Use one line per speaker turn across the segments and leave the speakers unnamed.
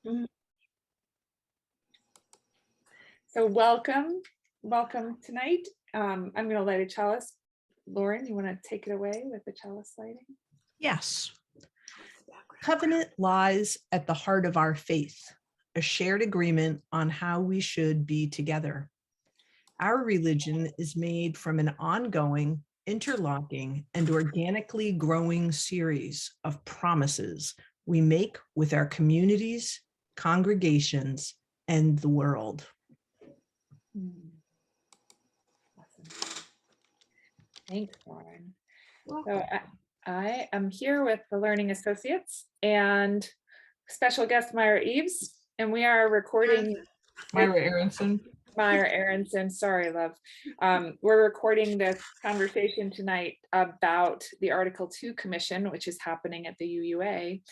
Mm. So welcome tonight. I'm going to light a chalice. Lauren, you want to take it away with the chalice lighting?
Yes. Covenant lies at the heart of our faith, a shared agreement on how we should be together. Our religion is made from an ongoing, interlocking, and organically growing series of promises we make with our communities, congregations, and the world.
Awesome. Thanks, Lauren. So I am here with the Learning Associates and special guest Myra Eves, and we are recording
Myra Aronson.
Myra Aronson, sorry, love. We're recording this conversation tonight about the Article 2 Commission, which is happening at the UUA.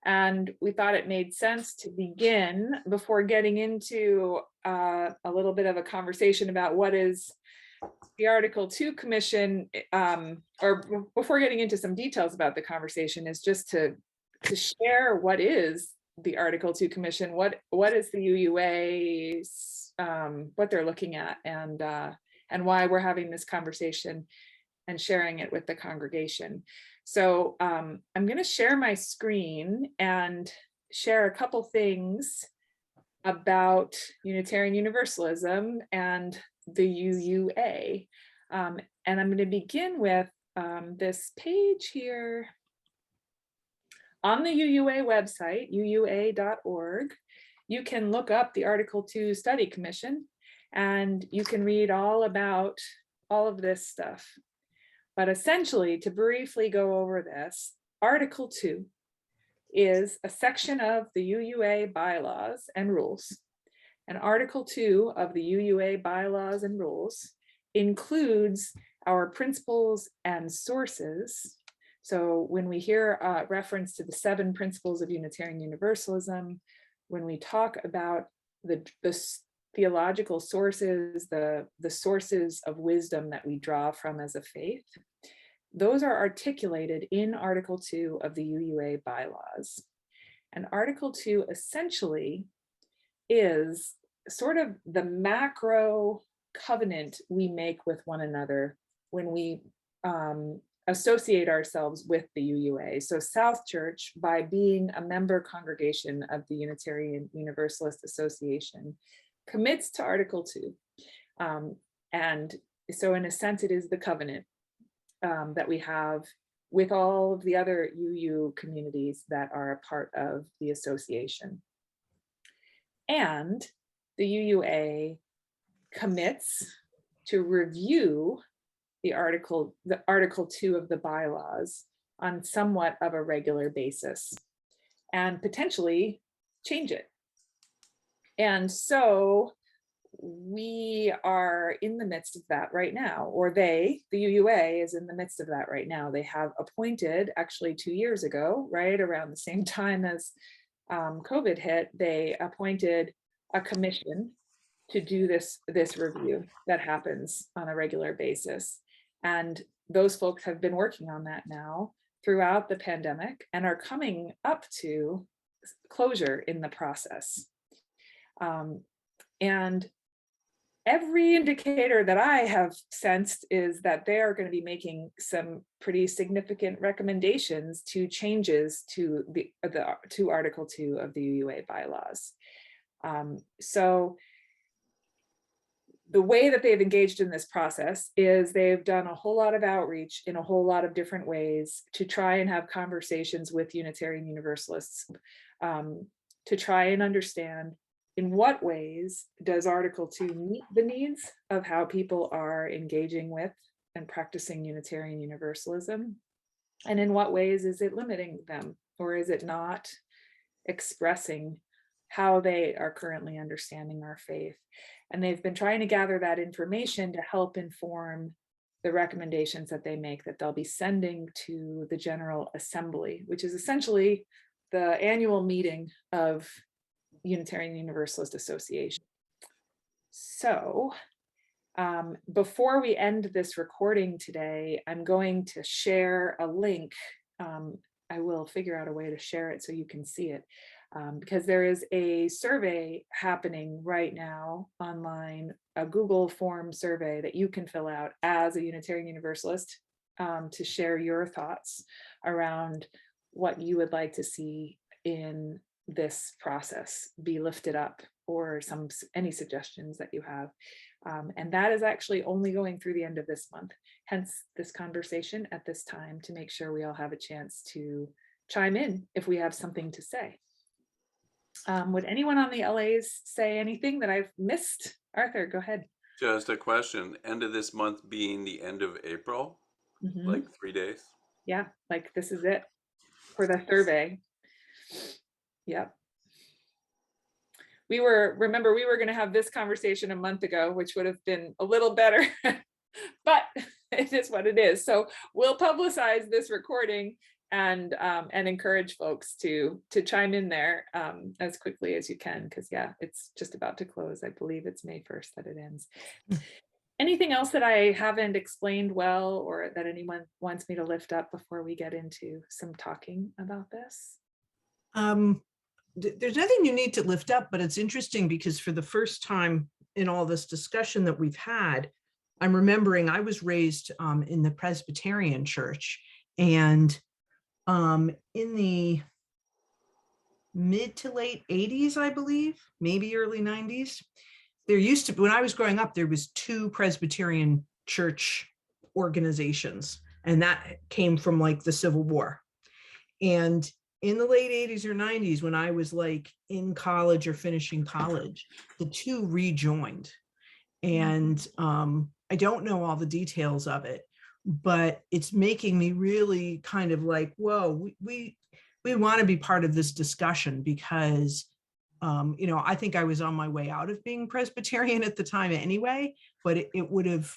And we thought it made sense to begin before getting into a little bit of a conversation about what is the Article 2 Commission, or before getting into some details about the conversation, is just to share what is the Article 2 Commission, what is the UUA, what they're looking at, and why we're having this conversation and sharing it with the congregation. So I'm going to share my screen and share a couple things about Unitarian Universalism and the UUA. And I'm going to begin with this page here. On the UUA website, uua.org, you can look up the Article 2 Study Commission, and you can read all about all of this stuff. But essentially, to briefly go over this, Article 2 is a section of the UUA bylaws and rules. And Article 2 of the UUA bylaws and rules includes our principles and sources. So when we hear reference to the 7 principles of Unitarian Universalism, when we talk about the theological sources, the sources of wisdom that we draw from as a faith, those are articulated in Article 2 of the UUA bylaws. And Article 2 essentially is sort of the macro covenant we make with one another when we associate ourselves with the UUA. So South Church, by being a member congregation of the Unitarian Universalist Association, commits to Article 2. And so in a sense, it is the covenant that we have with all of the other UU communities that are a part of the association. And the UUA commits to review the Article 2 of the bylaws on somewhat of a regular basis and potentially change it. And so we are in the midst of that right now, or the UUA is in the midst of that right now. They have appointed, actually 2 years ago, right around the same time as COVID hit, they appointed a commission to do this review that happens on a regular basis. And those folks have been working on that now throughout the pandemic and are coming up to closure in the process. And every indicator that I have sensed is that they are going to be making some pretty significant recommendations to changes to to Article 2 of the UUA bylaws. So the way that they've engaged in this process is they've done a whole lot of outreach in a whole lot of different ways to try and have conversations with Unitarian Universalists to try and understand in what ways does Article 2 meet the needs of how people are engaging with and practicing Unitarian Universalism, and in what ways is it limiting them, or is it not expressing how they are currently understanding our faith. And they've been trying to gather that information to help inform the recommendations that they make that they'll be sending to the General Assembly, which is essentially the annual meeting of Unitarian Universalist Association. So before we end this recording today, I'm going to share a link. I will figure out a way to share it so you can see it. because there is a survey happening right now online, a Google form survey that you can fill out as a Unitarian Universalist, to share your thoughts around what you would like to see in this process be lifted up, or any suggestions that you have. And that is actually only going through the end of this month, hence this conversation at this time, to make sure we all have a chance to chime in if we have something to say. Would anyone on the LAs say anything that I've missed? Arthur, go ahead.
Just a question, end of this month being the end of April,
Mhm.
like 3 days?
Yeah, like this is it for the survey. Yep. Remember, we were going to have this conversation a month ago, which would have been a little better, but it is what it is. So we'll publicize this recording and encourage folks to chime in there as quickly as you can, because yeah, it's just about to close. I believe it's May 1st that it ends. Anything else that I haven't explained well, or that anyone wants me to lift up before we get into some talking about this?
There's nothing you need to lift up, but it's interesting because for the first time in all this discussion that we've had, I'm remembering I was raised in the Presbyterian church, and in the mid to late 80s, I believe, maybe early 90s, there used to be, when I was growing up, there was 2 Presbyterian church organizations, and that came from like the Civil War. And in the late 80s or 90s, when I was like in college or finishing college, the 2 rejoined. And I don't know all the details of it, but it's making me really kind of like, whoa, we want to be part of this discussion, because I think I was on my way out of being Presbyterian at the time anyway, but it would have,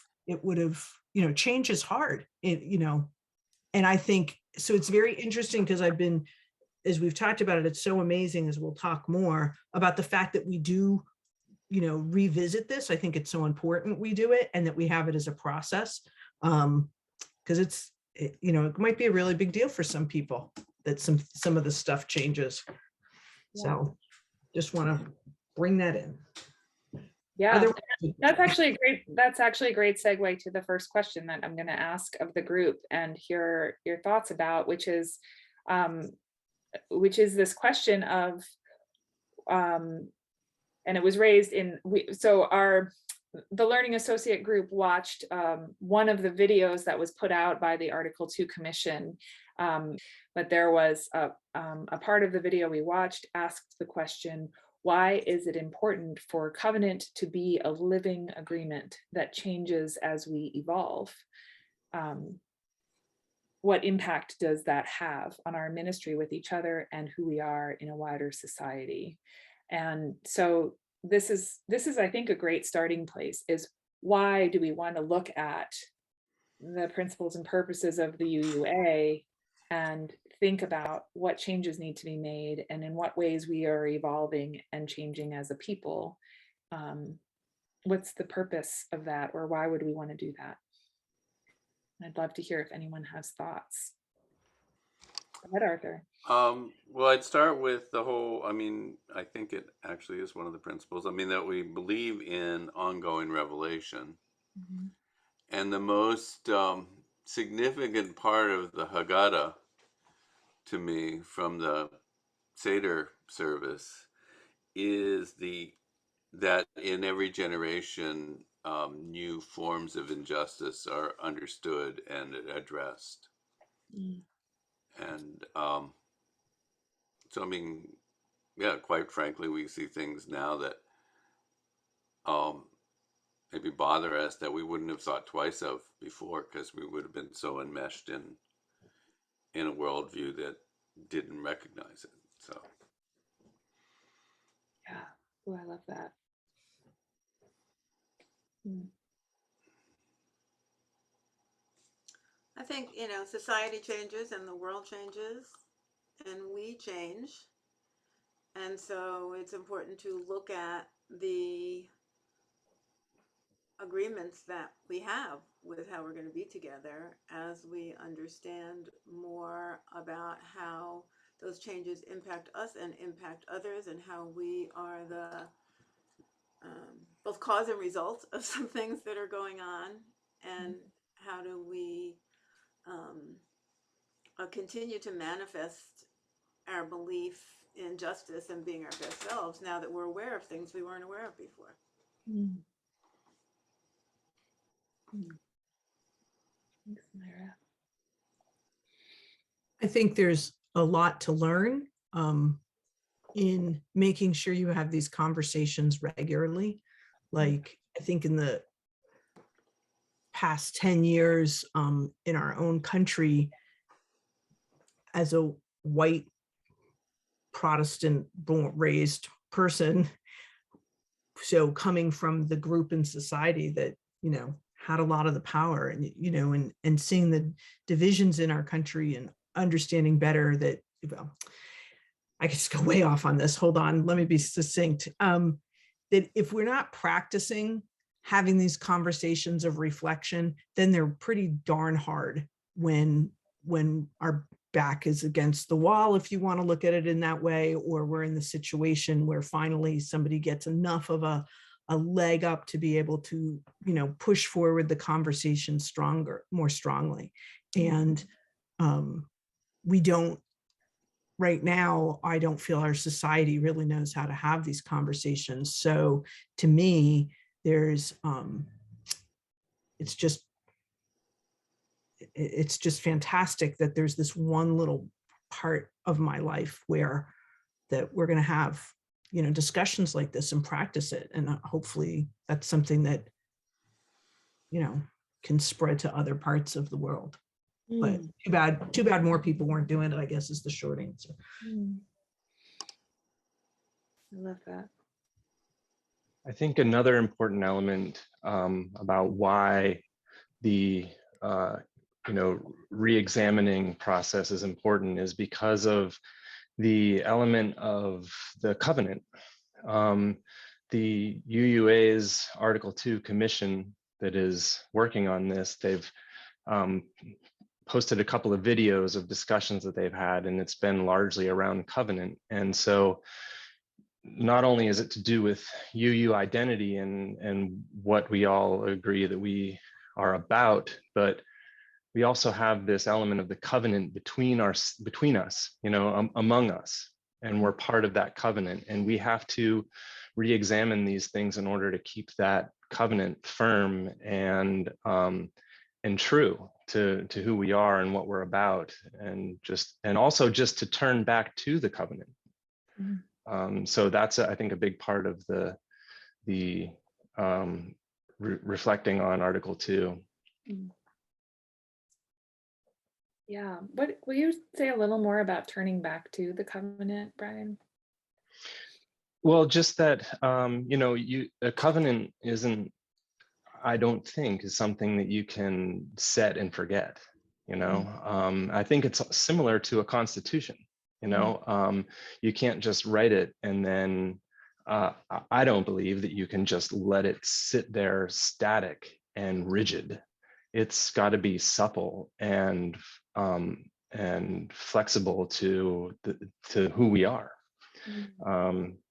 change is hard, and I think, so it's very interesting because as we've talked about it, it's so amazing, as we'll talk more about the fact that we do, revisit this. I think it's so important we do it, and that we have it as a process, because it might be a really big deal for some people that some of the stuff changes.
Yeah.
So just want to bring that in.
Yeah, that's actually a great segue to the first question that I'm going to ask of the group and hear your thoughts about, which is this question of, and it was raised in, the Learning Associate group watched one of the videos that was put out by the Article 2 Commission, but there was a part of the video we watched asked the question, why is it important for covenant to be a living agreement that changes as we evolve? What impact does that have on our ministry with each other and who we are in a wider society? And so this is, I think, a great starting place, is why do we want to look at the principles and purposes of the UUA and think about what changes need to be made and in what ways we are evolving and changing as a people? What's the purpose of that, or why would we want to do that? I'd love to hear if anyone has thoughts. Go ahead, Arthur.
Well, I'd start with the whole, I think it actually is one of the principles, that we believe in ongoing revelation.
Mm-hmm.
And the most significant part of the Haggadah to me from the Seder service is that in every generation, new forms of injustice are understood and addressed.
Mm.
And so, yeah, quite frankly, we see things now that maybe bother us that we wouldn't have thought twice of before, because we would have been so enmeshed in a worldview that didn't recognize it. So
Yeah, oh, I love that.
I think, society changes and the world changes and we change. And so it's important to look at the agreements that we have with how we're going to be together as we understand more about how those changes impact us and impact others, and how we are the both cause and result of some things that are going on, and how do we continue to manifest our belief in justice and being our best selves now that we're aware of things we weren't aware of before.
Thanks, Myra.
I think there's a lot to learn in making sure you have these conversations regularly. Like, I think in the past 10 years in our own country, as a white Protestant raised person, so coming from the group in society that, you know, had a lot of the power, and, you know, and seeing the divisions in our country and understanding better that, well, I could just go way off on this. Hold on, let me be succinct. That if we're not practicing having these conversations of reflection, then they're pretty darn hard when our back is against the wall, if you want to look at it in that way, or we're in the situation where finally somebody gets enough of a leg up to be able to, you know, push forward the conversation more strongly. And we don't, right now, I don't feel our society really knows how to have these conversations. So to me, there's, it's just fantastic that there's this one little part of my life where that we're going to have, you know, discussions like this and practice it. And hopefully that's something that, you know, can spread to other parts of the world. But too bad more people weren't doing it, I guess, is the short answer.
I love that.
I think another important element about why the you know, re-examining process is important is because of the element of the covenant. The UUA's Article 2 commission that is working on this, they've posted a couple of videos of discussions that they've had, and it's been largely around covenant. And so not only is it to do with UU identity and what we all agree that we are about, but we also have this element of the covenant between us, you know, among us, and we're part of that covenant, and we have to re-examine these things in order to keep that covenant firm and true to who we are and what we're about, and also just to turn back to the covenant. So that's, I think, a big part of the reflecting on Article 2.
Yeah. What will you say a little more about turning back to the covenant, Brian?
Well, just that you know, a covenant isn't, I don't think, is something that you can set and forget. You know, I think it's similar to a constitution. You know, you can't just write it and then I don't believe that you can just let it sit there static and rigid. It's got to be supple and flexible to who we are.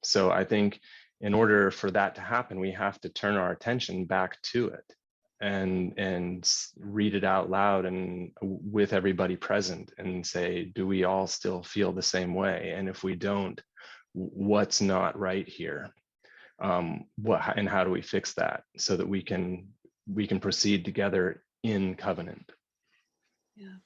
So I think in order for that to happen, we have to turn our attention back to it and read it out loud and with everybody present and say, do we all still feel the same way? And if we don't, what's not right here? And how do we fix that so that we can proceed together in covenant?
Yeah.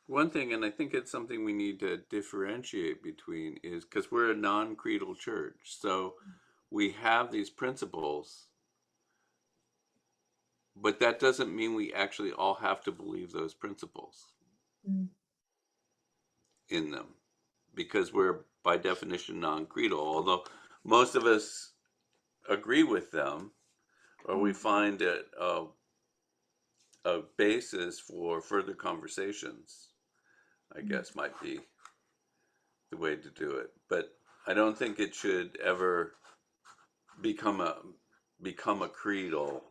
One thing, and I think it's something we need to differentiate between, is because we're a non-creedal church, so we have these principles, but that doesn't mean we actually all have to believe those principles in them, because we're by definition non-creedal, although most of us agree with them, or we find it a basis for further conversations, I guess, might be the way to do it. But I don't think it should ever become a creedal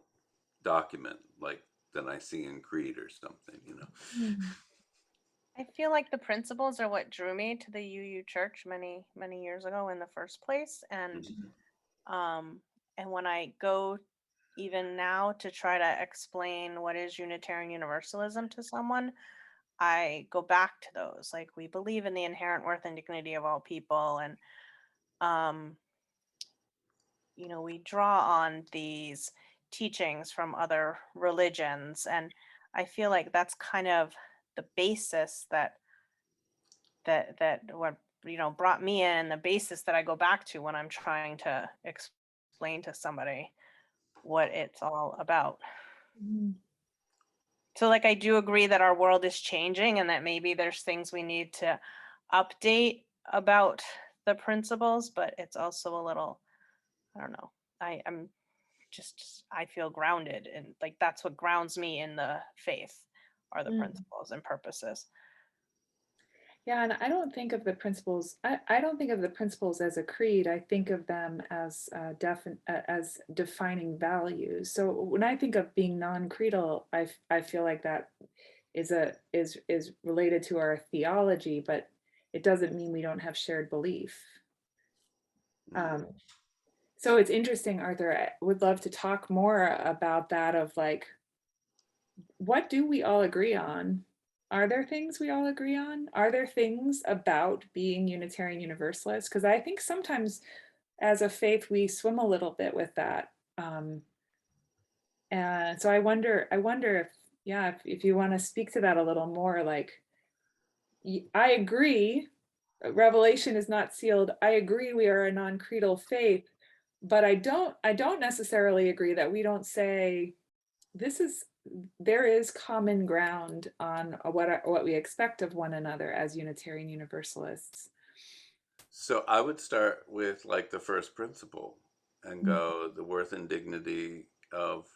document like the Nicene Creed or something, you know.
I feel like the principles are what drew me to the UU Church many, many years ago in the first place. And when I go even now to try to explain what is Unitarian Universalism to someone, I go back to those. Like, we believe in the inherent worth and dignity of all people, and we draw on these teachings from other religions, and I feel like that's kind of the basis that what brought me in, the basis that I go back to when I'm trying to explain to somebody what it's all about. So, like, I do agree that our world is changing and that maybe there's things we need to update about the principles, but it's also a little, I don't know, I feel grounded, and like that's what grounds me in the faith are the principles and purposes.
Yeah, and I don't think of the principles. I don't think of the principles as a creed. I think of them as as defining values. So when I think of being non-creedal, I feel like that is related to our theology, but it doesn't mean we don't have shared belief. So it's interesting, Arthur. I would love to talk more about that. Of like, what do we all agree on? Are there things we all agree on? Are there things about being Unitarian Universalist? Because I think sometimes as a faith, we swim a little bit with that. And so I wonder if, yeah, if you want to speak to that a little more, like, I agree, Revelation is not sealed. I agree we are a non-creedal faith, but I don't necessarily agree that we don't say there is common ground on what we expect of one another as Unitarian Universalists.
So I would start with like the first principle and go the worth and dignity of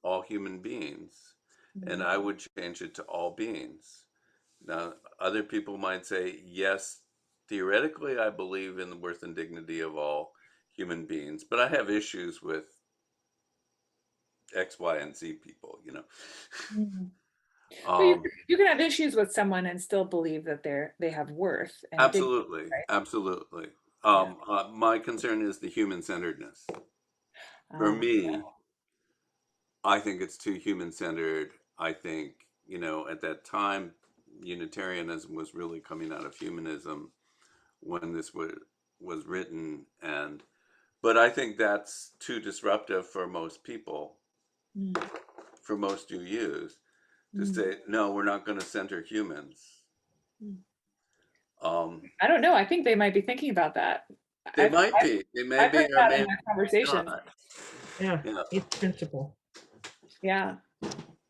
all human beings. And I would change it to all beings. Now, other people might say, yes, theoretically, I believe in the worth and dignity of all human beings, but I have issues with X, Y, and Z people,
But you can have issues with someone and still believe that they have worth and
Absolutely,
dignity, right?
absolutely.
Yeah.
My concern is the human-centeredness. For
Oh,
me, I think it's too human-centered. I think, at that time, Unitarianism was really coming out of humanism when this was written, but I think that's too disruptive for most people, for most UUs, to say, no, we're not going to center humans.
I don't know. I think they might be thinking about that.
They might be. They may
I've
be,
heard
or
that in
maybe
our conversation.
not.
Yeah,
Yeah.
eighth principle.
Yeah.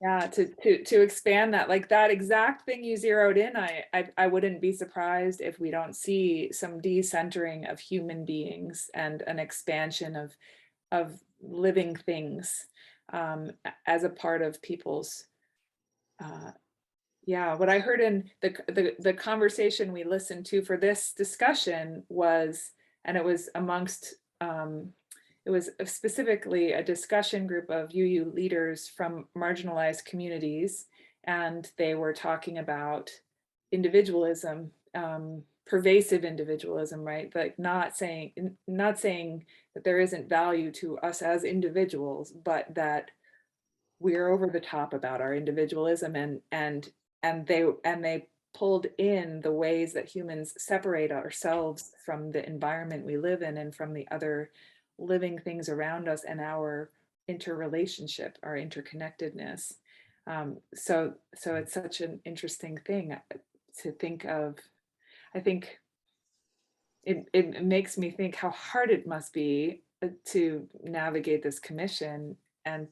Yeah, to expand that, like that exact thing you zeroed in, I wouldn't be surprised if we don't see some decentering of human beings and an expansion of living things as a part of people's yeah. What I heard in the conversation we listened to for this discussion was, and it was amongst it was specifically a discussion group of UU leaders from marginalized communities, and they were talking about individualism, pervasive individualism, right? Like not saying that there isn't value to us as individuals, but that we're over the top about our individualism, and they pulled in the ways that humans separate ourselves from the environment we live in and from the other living things around us and our interrelationship, our interconnectedness. So it's such an interesting thing to think of. I think it makes me think how hard it must be to navigate this commission, and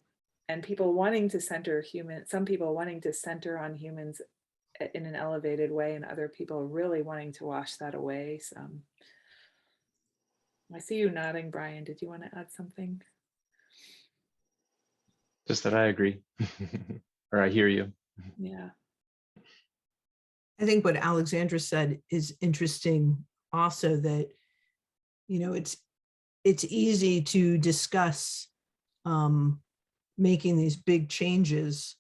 people wanting to center some people wanting to center on humans in an elevated way, and other people really wanting to wash that away. I see you nodding, Brian. Did you want to add something?
Just that I agree, or I hear you.
Yeah.
I think what Alexandra said is interesting also, that, it's easy to discuss making these big changes,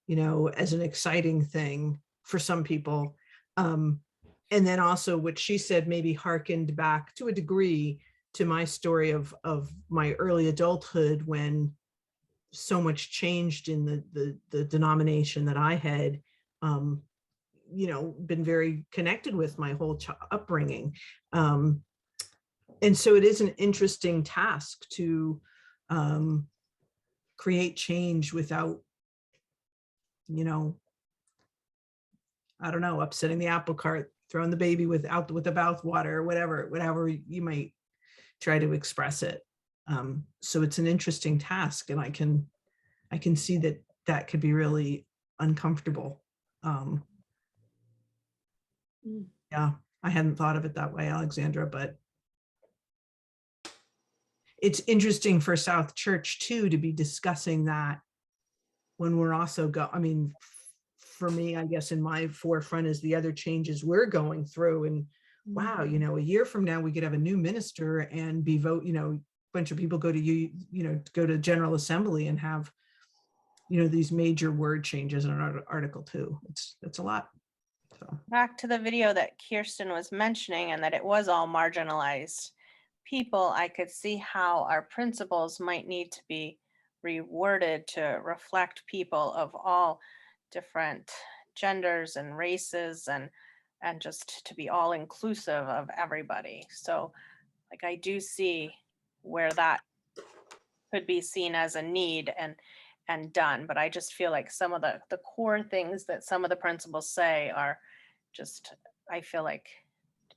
as an exciting thing for some people. And then also what she said maybe harkened back to a degree to my story of my early adulthood, when so much changed in the denomination that I had, been very connected with my whole upbringing. And so it is an interesting task to create change without, I don't know, upsetting the apple cart, throwing the baby with the bathwater, or whatever you might try to express it. So it's an interesting task, and I can see that could be really uncomfortable. Yeah, I hadn't thought of it that way, Alexandra, but it's interesting for South Church too to be discussing that when we're also for me, I guess in my forefront is the other changes we're going through. And wow, a year from now we could have a new minister and be a bunch of people go to General Assembly and have these major word changes in Article 2. It's a lot. So.
Back to the video that Kirsten was mentioning, and that it was all marginalized people, I could see how our principles might need to be reworded to reflect people of all different genders and races, and just to be all inclusive of everybody. So like I do see where that could be seen as a need and done, but I just feel like some of the core things that some of the principles say are just, I feel like,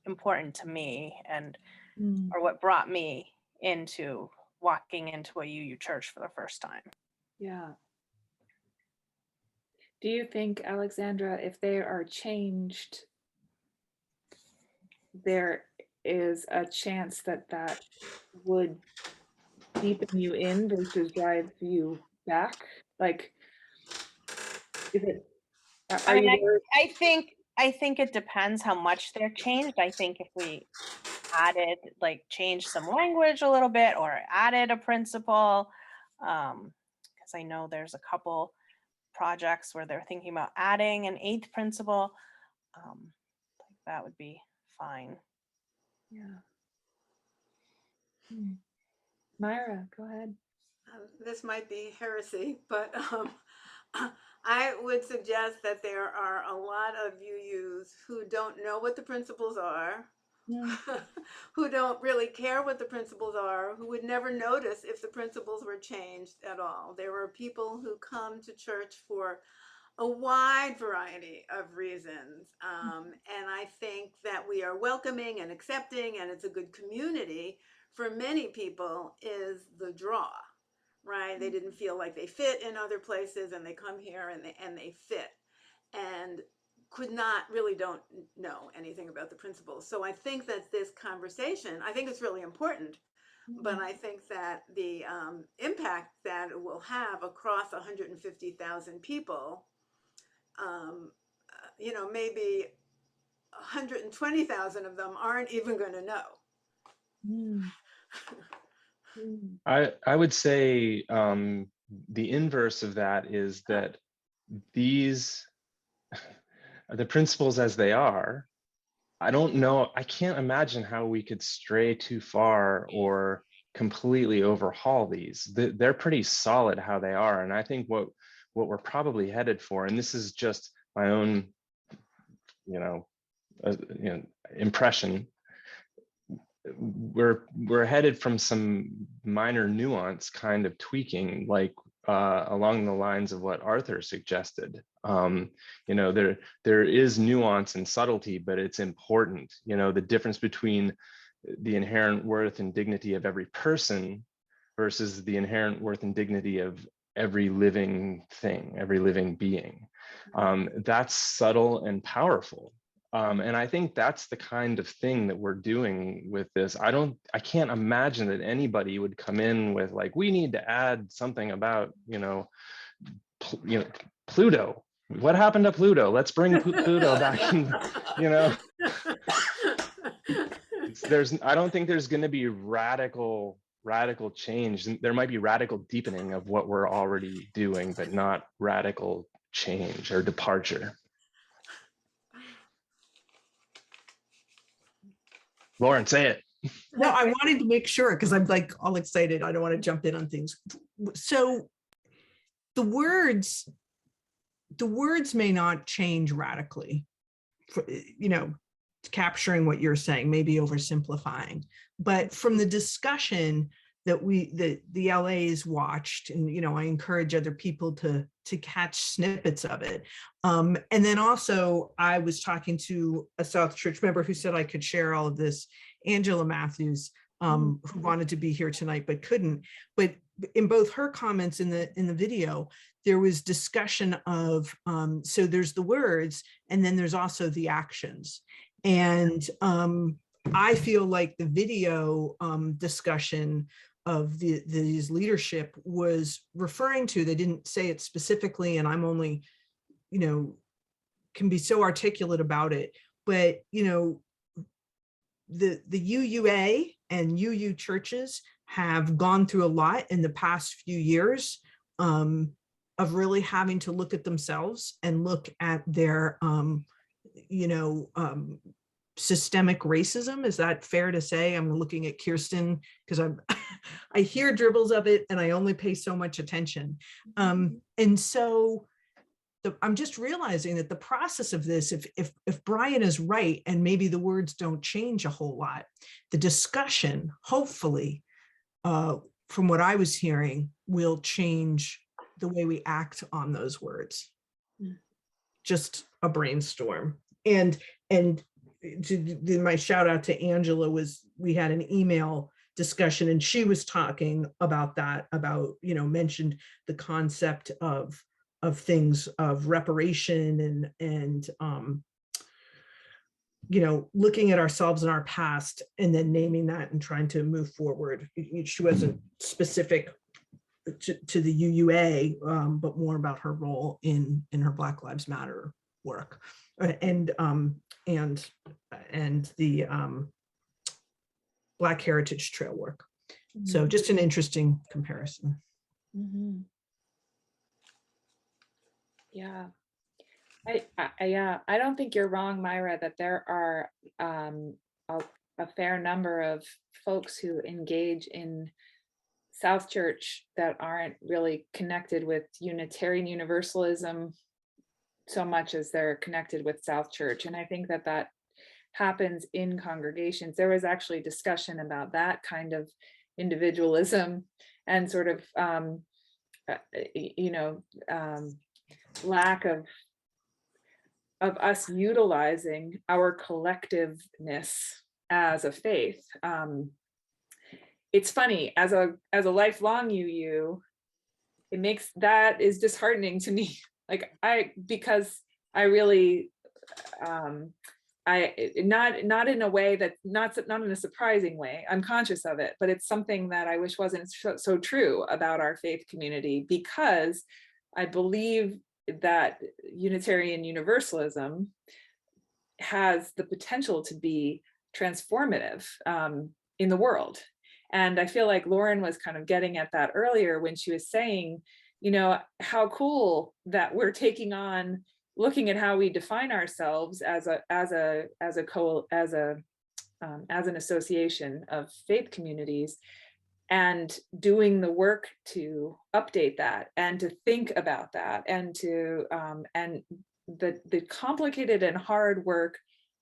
important to me, and or what brought me into walking into a UU church for the first time.
Yeah. Do you think, Alexandra, if they are changed, there is a chance that would deepen you in versus drive you back? Like, is it?
I think it depends how much they're changed. I think if we added, changed some language a little bit, or added a principle, because I know there's a couple projects where they're thinking about adding an 8th principle, that would be fine.
Yeah. Myra, go ahead.
This might be heresy, but I would suggest that there are a lot of UUs who don't know what the principles are, who don't really care what the principles are, who would never notice if the principles were changed at all. There are people who come to church for a wide variety of reasons. And I think that we are welcoming and accepting, and it's a good community for many people is the draw, right? They didn't feel like they fit in other places, and they come here and they fit, and don't know anything about the principles. So I think that this conversation, I think it's really important, but I think that the impact that it will have across 150,000 people, maybe 120,000 of them aren't even going to know.
I would say the inverse of that is that these are the principles as they are. I don't know, I can't imagine how we could stray too far or completely overhaul these. They're pretty solid how they are. And I think what we're probably headed for, and this is just my own, impression, we're headed from some minor nuance kind of tweaking, like along the lines of what Arthur suggested. There is nuance and subtlety, but it's important. The difference between the inherent worth and dignity of every person versus the inherent worth and dignity of every living thing, every living being. That's subtle and powerful. And I think that's the kind of thing that we're doing with this. I can't imagine that anybody would come in with like, we need to add something about, Pluto. What happened to Pluto? Let's bring Pluto back in, I don't think there's going to be radical change. There might be radical deepening of what we're already doing, but not radical change or departure. Lauren, say it.
No, I wanted to make sure because I'm like all excited. I don't want to jump in on things. So the words may not change radically, capturing what you're saying, maybe oversimplifying, but from the discussion that the LA's watched, and I encourage other people to catch snippets of it. And then also I was talking to a South Church member who said I could share all of this, Angela Matthews, who wanted to be here tonight but couldn't. But in both her comments in the video, there was discussion of so there's the words and then there's also the actions. And I feel like the video discussion of these leadership was referring to, they didn't say it specifically, and I'm only, can be so articulate about it, but the UUA and UU churches have gone through a lot in the past few years of really having to look at themselves and look at their systemic racism. Is that fair to say? I'm looking at Kirsten because I hear dribbles of it and I only pay so much attention. And so I'm just realizing that the process of this, if Brian is right, and maybe the words don't change a whole lot, the discussion, hopefully, from what I was hearing, will change the way we act on those words. Just a brainstorm. And my shout out to Angela was, we had an email discussion and she was talking about that, mentioned the concept of things of reparation and looking at ourselves in our past and then naming that and trying to move forward. She wasn't specific to the UUA, but more about her role in her Black Lives Matter work and the Black Heritage Trail work. So just an interesting comparison.
Yeah. I don't think you're wrong, Myra, that there are a fair number of folks who engage in South Church that aren't really connected with Unitarian Universalism so much as they're connected with South Church. And I think that happens in congregations. There was actually discussion about that kind of individualism and sort of, lack of us utilizing our collectiveness as a faith. It's funny, as a lifelong UU, that is disheartening to me. Because I really, not in a way that, not in a surprising way, I'm conscious of it, but it's something that I wish wasn't so true about our faith community, because I believe that Unitarian Universalism has the potential to be transformative in the world. And I feel like Lauren was kind of getting at that earlier when she was saying, how cool that we're taking on looking at how we define ourselves as an association of faith communities, and doing the work to update that and to think about that, and to and the complicated and hard work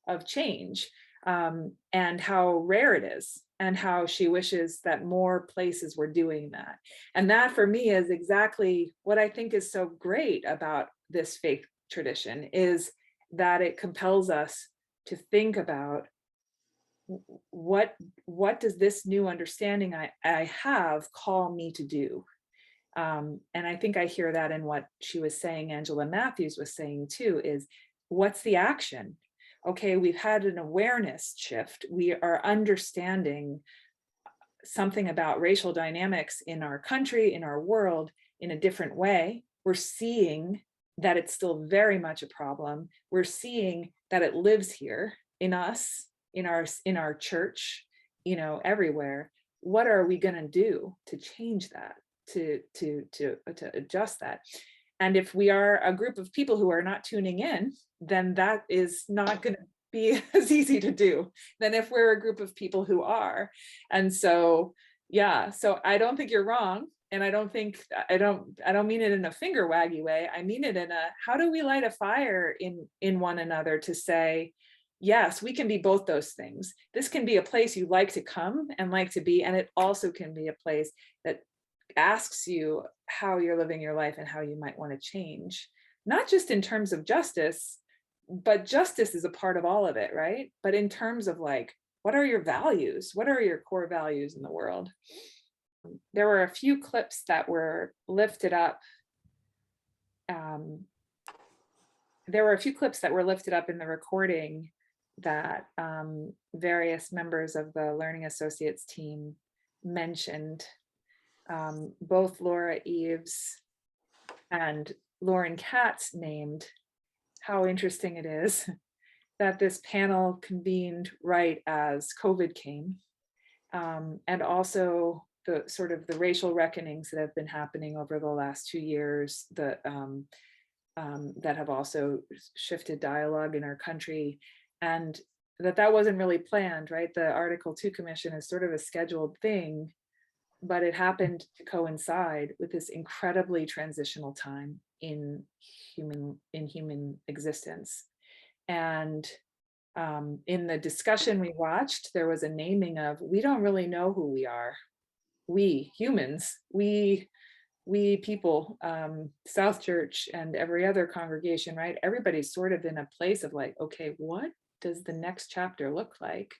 of change, and how rare it is, and how she wishes that more places were doing that. And that for me is exactly what I think is so great about this faith tradition, is that it compels us to think about what does this new understanding I have call me to do. And I think I hear that in what she was saying, Angela Matthews was saying too, is what's the action? Okay, we've had an awareness shift. We are understanding something about racial dynamics in our country, in our world, in a different way. We're seeing that it's still very much a problem. We're seeing that it lives here in us, in our church, everywhere. What are we going to do to change that, to adjust that? And if we are a group of people who are not tuning in, then that is not going to be as easy to do than if we're a group of people who are. And so, yeah, so I don't think you're wrong. And I don't mean it in a finger waggy way. I mean it in a, how do we light a fire in one another to say, yes, we can be both those things. This can be a place you like to come and like to be, and it also can be a place that asks you how you're living your life and how you might want to change, not just in terms of justice, but justice is a part of all of it, right? But in terms of like, what are your values? What are your core values in the world? There were a few clips that were lifted up. There were a few clips that were lifted up in the recording that various members of the Learning Associates team mentioned. Both Laura Eves and Lauren Katz named how interesting it is that this panel convened right as COVID came, and also the sort of the racial reckonings that have been happening over the last 2 years that have also shifted dialogue in our country, and that wasn't really planned, right? The Article 2 Commission is sort of a scheduled thing, but it happened to coincide with this incredibly transitional time in human existence. And in the discussion we watched, there was a naming of, we don't really know who we are. We humans, we people, South Church and every other congregation, right? Everybody's sort of in a place of like, okay, what does the next chapter look like?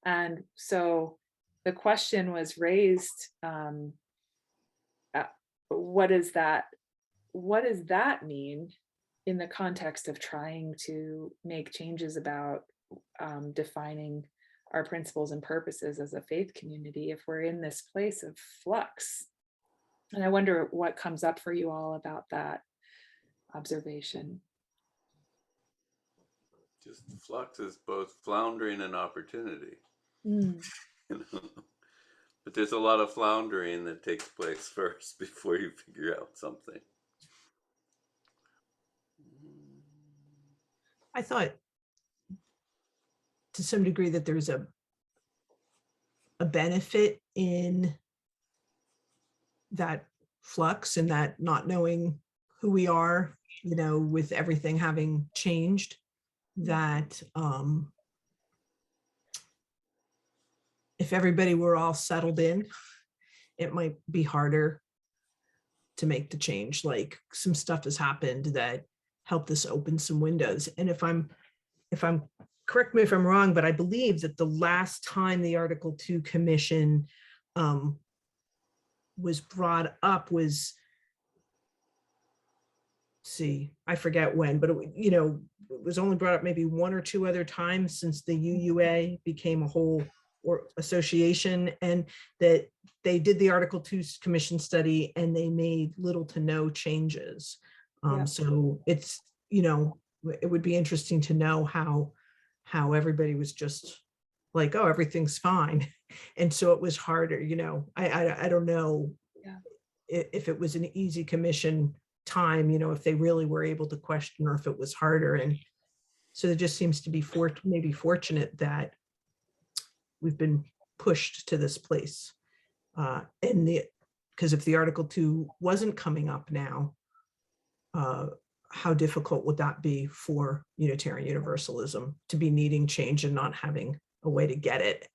And so the question was raised, what does that mean in the context of trying to make changes about defining our principles and purposes as a faith community if we're in this place of flux? And I wonder what comes up for you all about that observation.
Just flux is both floundering and opportunity.
Mm.
You know? But there's a lot of floundering that takes place first before you figure out something.
I thought to some degree that there's a benefit in that flux and that not knowing who we are, you know, with everything having changed, that if everybody were all settled in, it might be harder to make the change. Like some stuff has happened that helped us open some windows. And if I'm correct me if I'm wrong, but I believe that the last time the Article 2 Commission was brought up was, see, I forget when, but it was only brought up maybe 1 or 2 other times since the UUA became a whole association, and that they did the Article 2 Commission study and they made little to no changes.
Yeah.
So it's, it would be interesting to know how everybody was just like, oh, everything's fine. And so it was harder, I don't know.
Yeah.
If it was an easy commission time, if they really were able to question, or if it was harder. And so it just seems to be maybe fortunate that we've been pushed to this place. Because if the Article 2 wasn't coming up now, how difficult would that be for Unitarian Universalism to be needing change and not having a way to get it?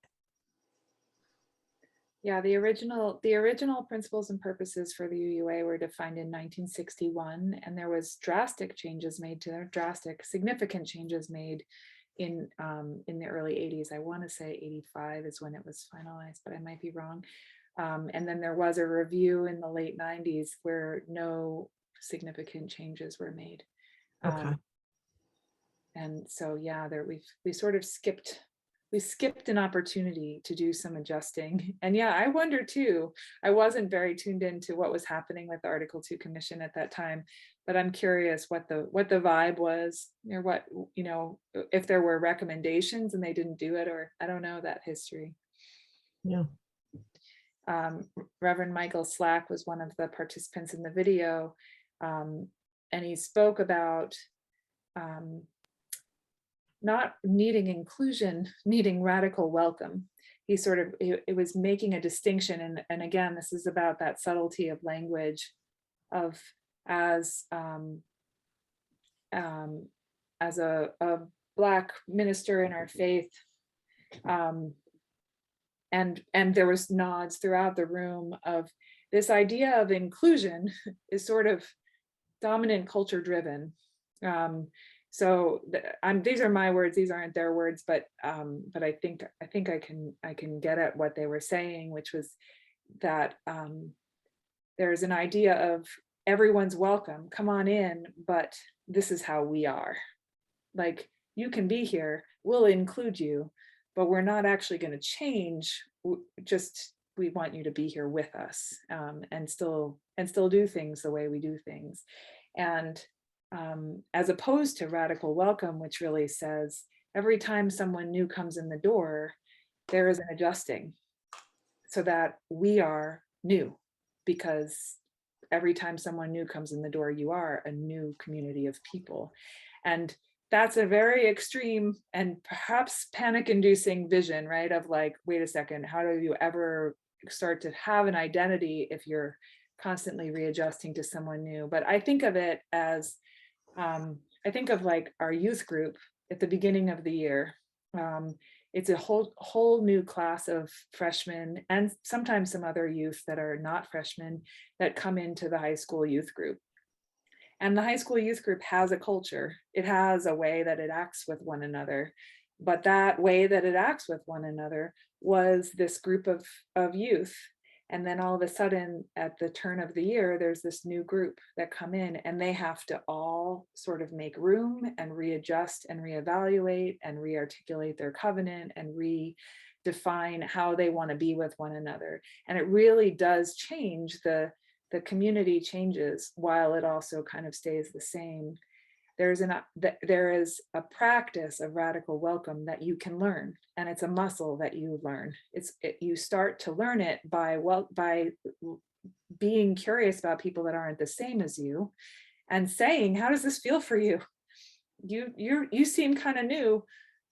Yeah, the original principles and purposes for the UUA were defined in 1961, and there was significant changes made in the early 80s. I want to say 85 is when it was finalized, but I might be wrong. And then there was a review in the late 90s where no significant changes were made.
Okay.
And so, yeah, we sort of skipped an opportunity to do some adjusting. And yeah, I wonder too, I wasn't very tuned into what was happening with the Article 2 Commission at that time, but I'm curious what the vibe was, or what, if there were recommendations and they didn't do it, or I don't know that history.
Yeah.
Reverend Michael Slack was one of the participants in the video, and he spoke about not needing inclusion, needing radical welcome. He sort of, it was making a distinction. And again, this is about that subtlety of language of as a Black minister in our faith, and there was nods throughout the room of this idea of inclusion is sort of dominant culture driven. So these are my words, these aren't their words, but I think I can get at what they were saying, which was that there's an idea of everyone's welcome, come on in, but this is how we are. Like, you can be here, we'll include you, but we're not actually going to change. Just, we want you to be here with us, and still do things the way we do things. And as opposed to radical welcome, which really says every time someone new comes in the door, there is an adjusting so that we are new, because every time someone new comes in the door, you are a new community of people. And that's a very extreme and perhaps panic-inducing vision, right? Of like, wait a second, how do you ever start to have an identity if you're constantly readjusting to someone new? But I think of it as, I think of like our youth group at the beginning of the year. It's a whole new class of freshmen, and sometimes some other youth that are not freshmen that come into the high school youth group. And the high school youth group has a culture. It has a way that it acts with one another. But that way that it acts with one another was this group of youth. And then all of a sudden, at the turn of the year, there's this new group that come in, and they have to all sort of make room and readjust and reevaluate and re-articulate their covenant and redefine how they want to be with one another. And it really does change, the community changes while it also kind of stays the same. There is a practice of radical welcome that you can learn, and it's a muscle that you learn. You start to learn it by being curious about people that aren't the same as you, and saying, how does this feel for you? You seem kind of new.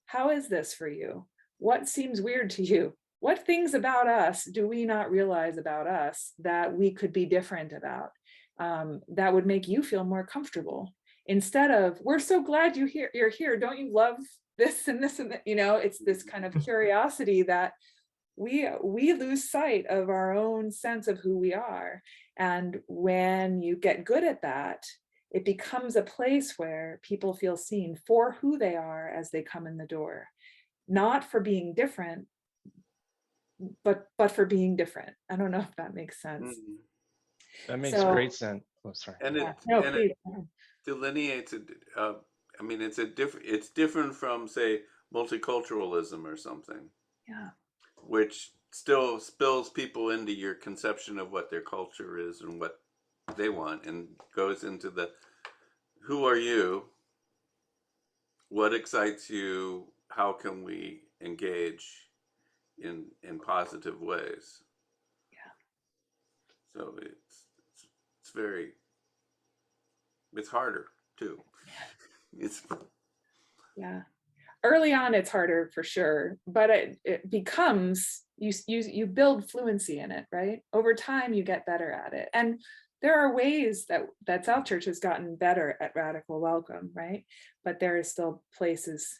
How is this for you? What seems weird to you? What things about us do we not realize about us that we could be different about, that would make you feel more comfortable? Instead of, we're so glad you're here. Don't you love this and this and that? It's this kind of curiosity that we lose sight of our own sense of who we are. And when you get good at that, it becomes a place where people feel seen for who they are as they come in the door, not for being different, but for being different. I don't know if that makes sense.
That makes
So-
great sense. Oh, sorry.
And it,
No,
and
please.
it delineates it. I mean, it's different from, say, multiculturalism or something,
Yeah.
which still spills people into your conception of what their culture is and what they want, and goes into the, who are you? What excites you? How can we engage in positive ways?
Yeah.
So it's harder too.
Yeah. Early on, it's harder for sure, but it becomes, you build fluency in it, right? Over time, you get better at it. And there are ways that South Church has gotten better at radical welcome, right? But there are still places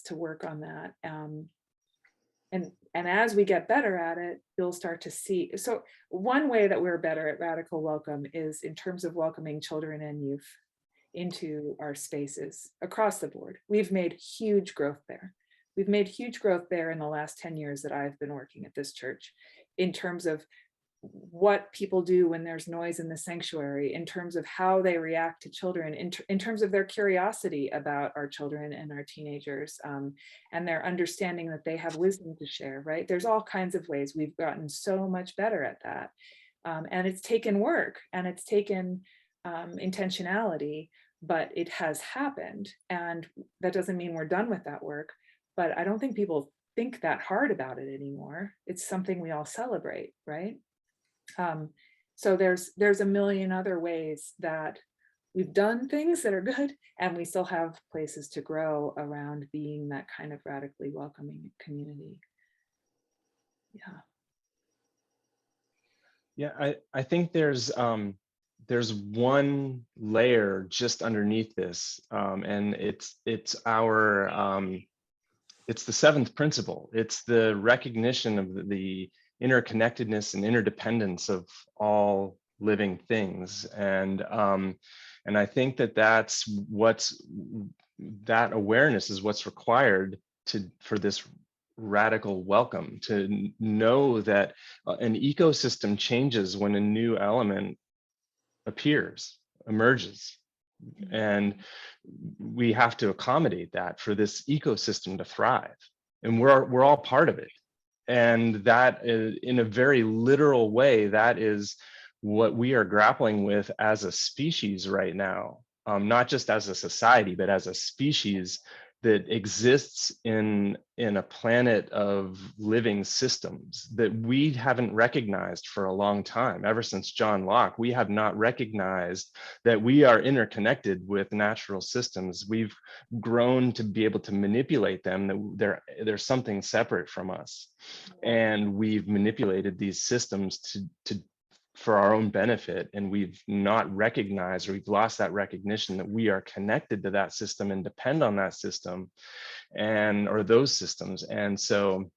to work on that. And as we get better at it, you'll start to see. So one way that we're better at radical welcome is in terms of welcoming children and youth into our spaces across the board. We've made huge growth there. We've made huge growth there in the last 10 years that I've been working at this church, in terms of what people do when there's noise in the sanctuary, in terms of how they react to children, in terms of their curiosity about our children and our teenagers, and their understanding that they have wisdom to share, right? There's all kinds of ways we've gotten so much better at that. And it's taken work, and it's taken intentionality, but it has happened. And that doesn't mean we're done with that work, but I don't think people think that hard about it anymore. It's something we all celebrate, right? So there's a million other ways that we've done things that are good, and we still have places to grow around being that kind of radically welcoming community. Yeah.
Yeah, I think there's one layer just underneath this, and it's our it's the seventh principle. It's the recognition of the interconnectedness and interdependence of all living things, and I think that that awareness is what's required for this radical welcome, to know that an ecosystem changes when a new element emerges, and we have to accommodate that for this ecosystem to thrive, and we're all part of it. And that is, in a very literal way, that is what we are grappling with as a species right now, not just as a society, but as a species that exists in a planet of living systems that we haven't recognized for a long time. Ever since John Locke, we have not recognized that we are interconnected with natural systems. We've grown to be able to manipulate them, that there's something separate from us. And we've manipulated these systems for our own benefit, and we've not recognized, or we've lost that recognition that we are connected to that system and depend on that system or those systems. And so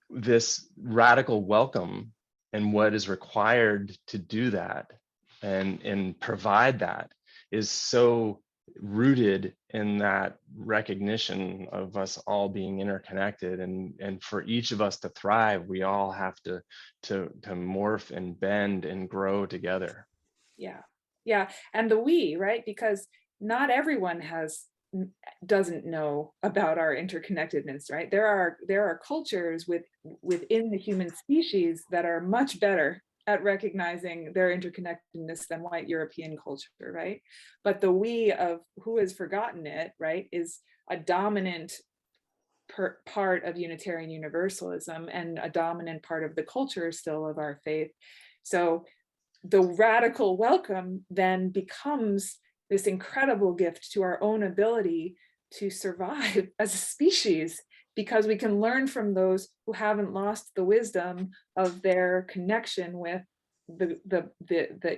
this radical welcome and what is required to do that and provide that is so rooted in that recognition of us all being interconnected, and for each of us to thrive, we all have to morph and bend and grow together.
Yeah. Yeah. And the we, right? Because not everyone doesn't know about our interconnectedness, right? There are cultures within the human species that are much better at recognizing their interconnectedness than white European culture, right? But the we of who has forgotten it, right, is a dominant part of Unitarian Universalism, and a dominant part of the culture still of our faith. So the radical welcome then becomes this incredible gift to our own ability to survive as a species, because we can learn from those who haven't lost the wisdom of their connection with the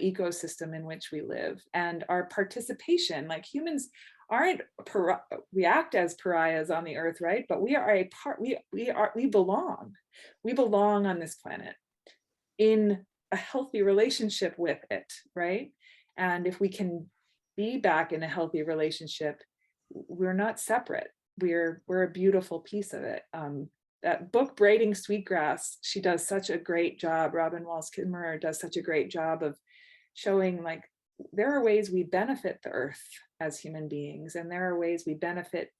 ecosystem in which we live, and our participation. Like, humans aren't we act as pariahs on the earth, right? But we are a part. We belong on this planet in a healthy relationship with it, right? And if we can be back in a healthy relationship, we're not separate. We're a beautiful piece of it. That book, Braiding Sweetgrass, she does such a great job. Robin Walls Kimmerer does such a great job of showing, like, there are ways we benefit the earth as human beings, and there are ways we benefit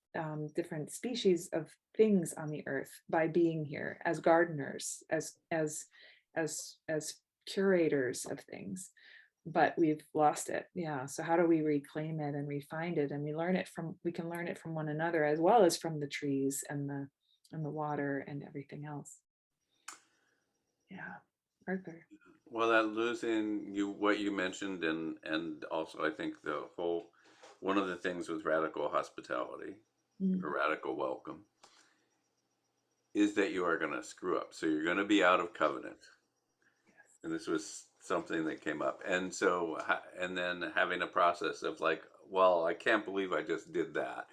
different species of things on the earth by being here as gardeners, as curators of things. But we've lost it. Yeah. So how do we reclaim it and refind it? And we can learn it from one another, as well as from the trees and the water and everything else. Yeah. Arthur.
Well, that losing what you mentioned, and also I think one of the things with radical hospitality or radical welcome is that you are going to screw up. So you're going to be out of covenant. Yes. And this was something that came up. And so, and then having a process of like, well, I can't believe I just did that,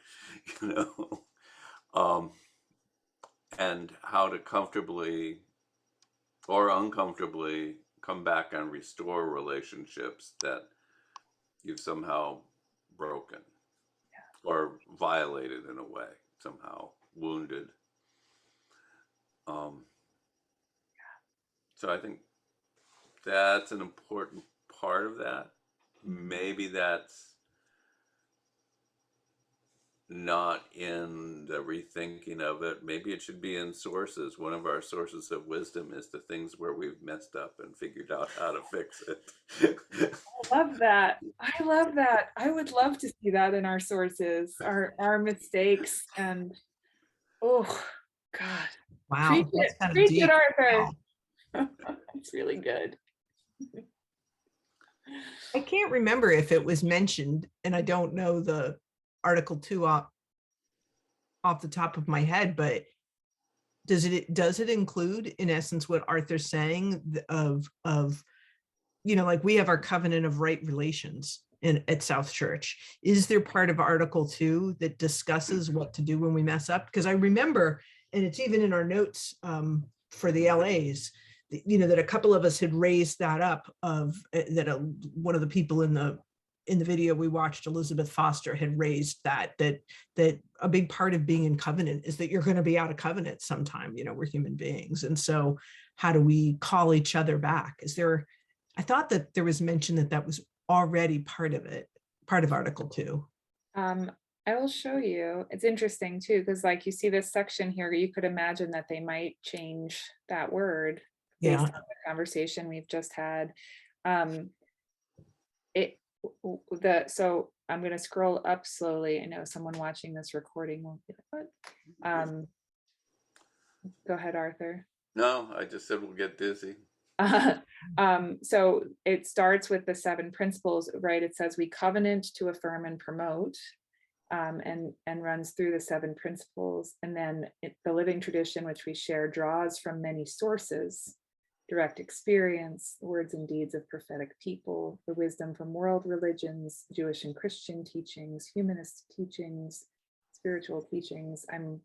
and how to comfortably or uncomfortably come back and restore relationships that you've somehow broken, or violated in a way, somehow wounded. So I think that's an important part of that. Maybe that's not in the rethinking of it. Maybe it should be in sources. One of our sources of wisdom is the things where we've messed up and figured out how to fix it.
I love that. I would love to see that in our sources, our mistakes. And oh God.
Wow.
Preach it, Arthur. It's really good.
I can't remember if it was mentioned, and I don't know the Article 2 off the top of my head, but does it include, in essence, what Arthur's saying of like we have our covenant of right relations at South Church. Is there part of Article 2 that discusses what to do when we mess up? Because I remember, and it's even in our notes for the LAs, that a couple of us had raised that up that one of the people in the video we watched, Elizabeth Foster, had raised that a big part of being in covenant is that you're going to be out of covenant sometime. We're human beings. And so how do we call each other back? I thought that there was mention that was already part of it, part of Article 2.
I will show you. It's interesting too, because like you see this section here, you could imagine that they might change that word based
Yeah.
on the conversation we've just had. So I'm going to scroll up slowly. I know someone watching this recording won't be like, what? Go ahead, Arthur.
No, I just said we'll get dizzy.
So it starts with the 7 principles, right? It says we covenant to affirm and promote, and runs through the 7 principles. And then the living tradition, which we share, draws from many sources: direct experience, words and deeds of prophetic people, the wisdom from world religions, Jewish and Christian teachings, humanist teachings, spiritual teachings. I'm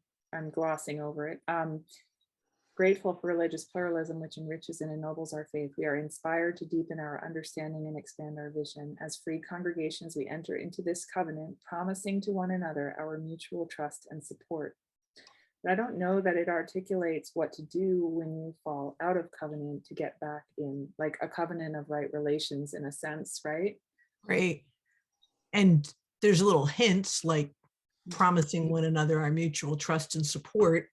glossing over it. Grateful for religious pluralism, which enriches and ennobles our faith. We are inspired to deepen our understanding and expand our vision. As free congregations, we enter into this covenant, promising to one another our mutual trust and support. But I don't know that it articulates what to do when you fall out of covenant to get back in, like a covenant of right relations in a sense, right?
Right. And there's little hints like promising one another our mutual trust and support.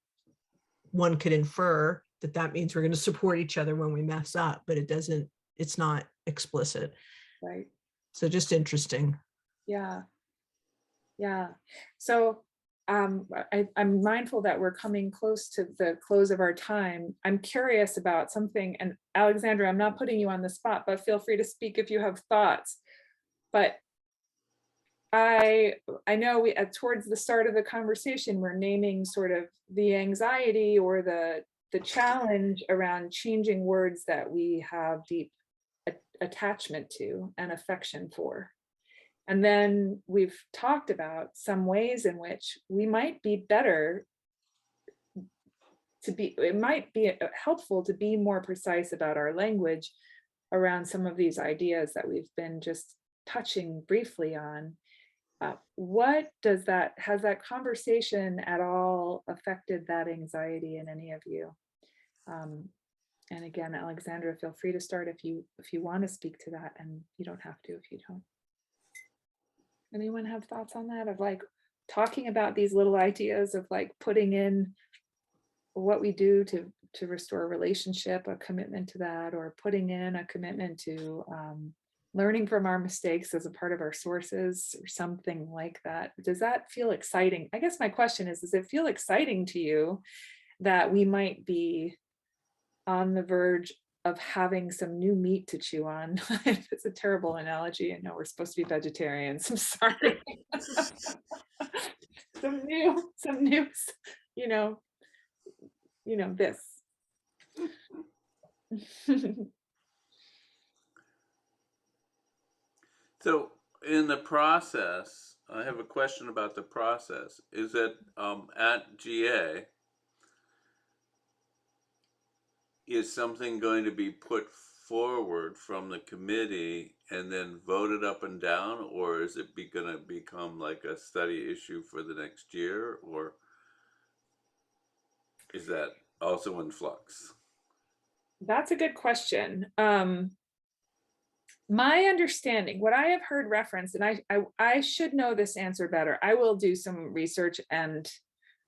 One could infer that means we're going to support each other when we mess up, but it's not explicit.
Right.
So just interesting.
Yeah. So I'm mindful that we're coming close to the close of our time. I'm curious about something, and Alexandra, I'm not putting you on the spot, but feel free to speak if you have thoughts. But I know we towards the start of the conversation, we're naming sort of the anxiety or the challenge around changing words that we have deep attachment to and affection for. And then we've talked about some ways in which we might be better it might be helpful to be more precise about our language around some of these ideas that we've been just touching briefly on. Has that conversation at all affected that anxiety in any of you? And again, Alexandra, feel free to start if you want to speak to that, and you don't have to if you don't. Anyone have thoughts on that, of like talking about these little ideas of like putting in what we do to restore a relationship, a commitment to that, or putting in a commitment to learning from our mistakes as a part of our sources or something like that? Does that feel exciting? I guess my question is, does it feel exciting to you that we might be on the verge of having some new meat to chew on? It's a terrible analogy. I know we're supposed to be vegetarians. I'm sorry. some new, this.
So in the process, I have a question about the process. Is it at GA, is something going to be put forward from the committee and then voted up and down, or is it going to become like a study issue for the next year, or is that also in flux?
That's a good question. My understanding, what I have heard referenced, and I should know this answer better. I will do some research and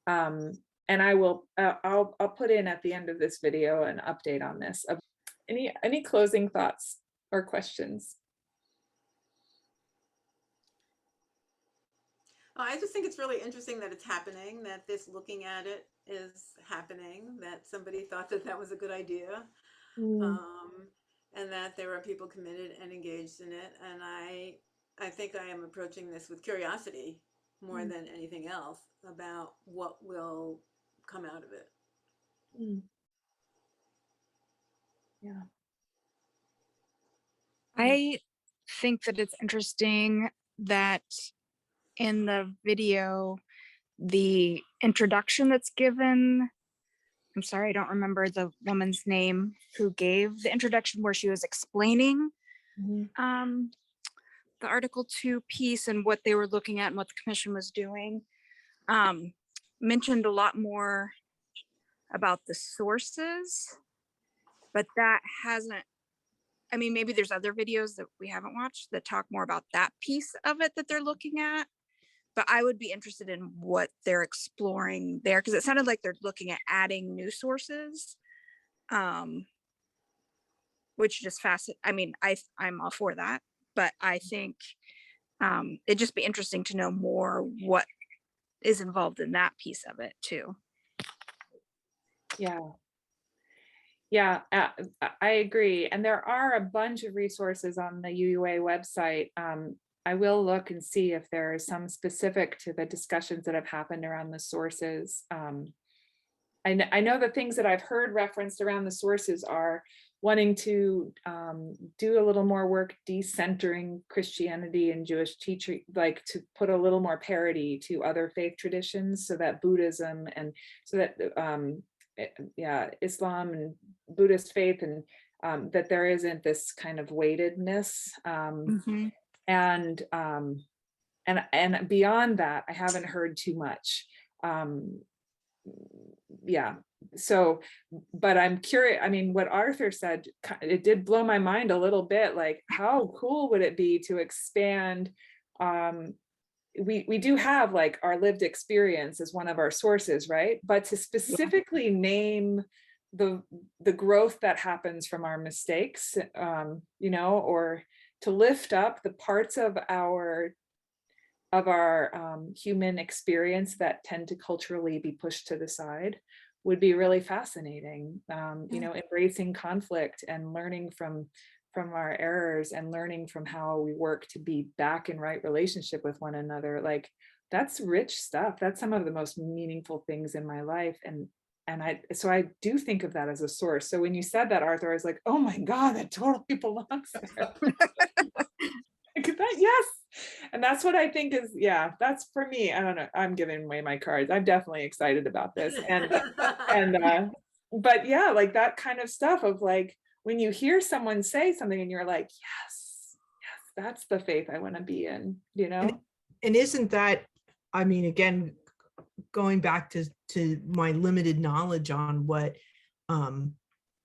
I will I'll put in at the end of this video an update on this. Any closing thoughts or questions?
I just think it's really interesting that it's happening, that this looking at it is happening, that somebody thought that was a good idea. and that there are people committed and engaged in it. And I think I am approaching this with curiosity more than anything else about what will come out of it.
Yeah.
I think that it's interesting that in the video, the introduction that's given, I'm sorry, I don't remember the woman's name who gave the introduction where she was explaining the Article 2 piece and what they were looking at and what the commission was doing. Mentioned a lot more about the sources, but that hasn't, I mean, maybe there's other videos that we haven't watched that talk more about that piece of it that they're looking at. But I would be interested in what they're exploring there, because it sounded like they're looking at adding new sources, which just I mean, I'm all for that, but I think it'd just be interesting to know more what is involved in that piece of it too.
Yeah. Yeah, I agree. And there are a bunch of resources on the UUA website. I will look and see if there are some specific to the discussions that have happened around the sources. I know the things that I've heard referenced around the sources are wanting to do a little more work decentering Christianity and Jewish teaching, like to put a little more parity to other faith traditions, so that Buddhism and so that Islam and Buddhist faith, and that there isn't this kind of weightedness, and beyond that, I haven't heard too much. Yeah, so, but I'm curious, I mean, what Arthur said, it did blow my mind a little bit, like how cool would it be to expand, we do have like our lived experience as one of our sources, right? But to specifically name the growth that happens from our mistakes, you know, or to lift up the parts of our human experience that tend to culturally be pushed to the side would be really fascinating. You know, embracing conflict and learning from our errors and learning from how we work to be back in right relationship with one another. Like, that's rich stuff. That's some of the most meaningful things in my life. And so I do think of that as a source. So when you said that, Arthur, I was like, oh my God, that totally belongs there. That, yes. And that's what I think is, yeah, that's for me. I don't know. I'm giving away my cards. I'm definitely excited about this. But yeah, like that kind of stuff of like, when you hear someone say something and you're like, yes, that's the faith I want to be in, you know?
And isn't that, I mean, again, going back to my limited knowledge on what the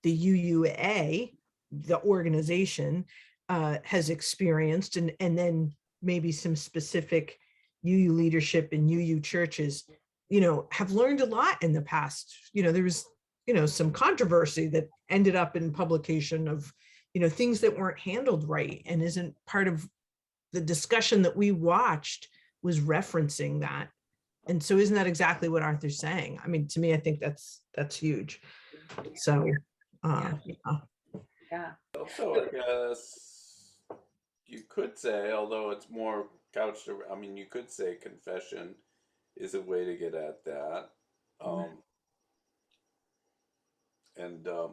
UUA, the organization, has experienced, and then maybe some specific UU leadership and UU churches, you know, have learned a lot in the past. You know, there was, you know, some controversy that ended up in publication of, you know, things that weren't handled right, and isn't part of the discussion that we watched was referencing that. And so isn't that exactly what Arthur's saying? I mean, to me, I think that's huge. So
Yeah.
Also, I guess you could say, although it's more couched, I mean, you could say confession is a way to get at that. And the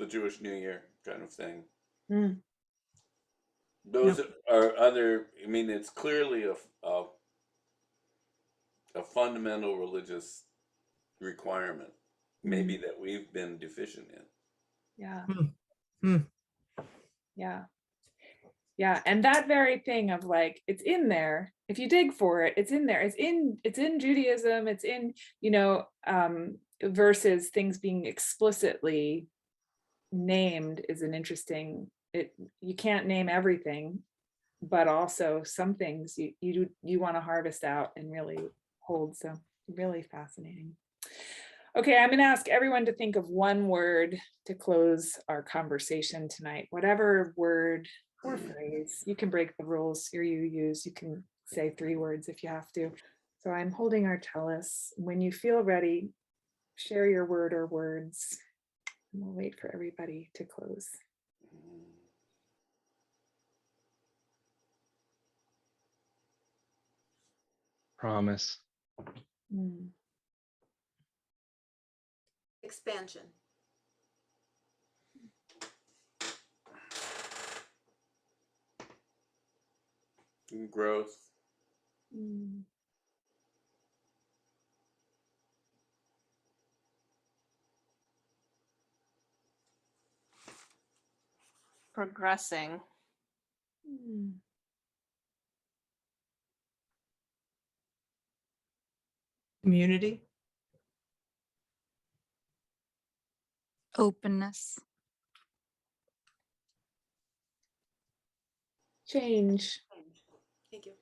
Jewish New Year kind of thing. Those are other, I mean, it's clearly a fundamental religious requirement, maybe that we've been deficient in.
Yeah. Yeah. And that very thing of like, it's in there. If you dig for it, it's in there. It's in Judaism. It's in, you know, versus things being explicitly named is an interesting, you can't name everything, but also some things you want to harvest out and really hold. So really fascinating. Okay, I'm going to ask everyone to think of one word to close our conversation tonight. Whatever word or phrase, you can break the rules here you use. You can say 3 words if you have to. So I'm holding our chalice. When you feel ready, share your word or words. And we'll wait for everybody to close.
Promise.
Mm.
Expansion.
Growth.
Mm.
Progressing.
Mm.
Community,
Openness.
Change.
Thank you.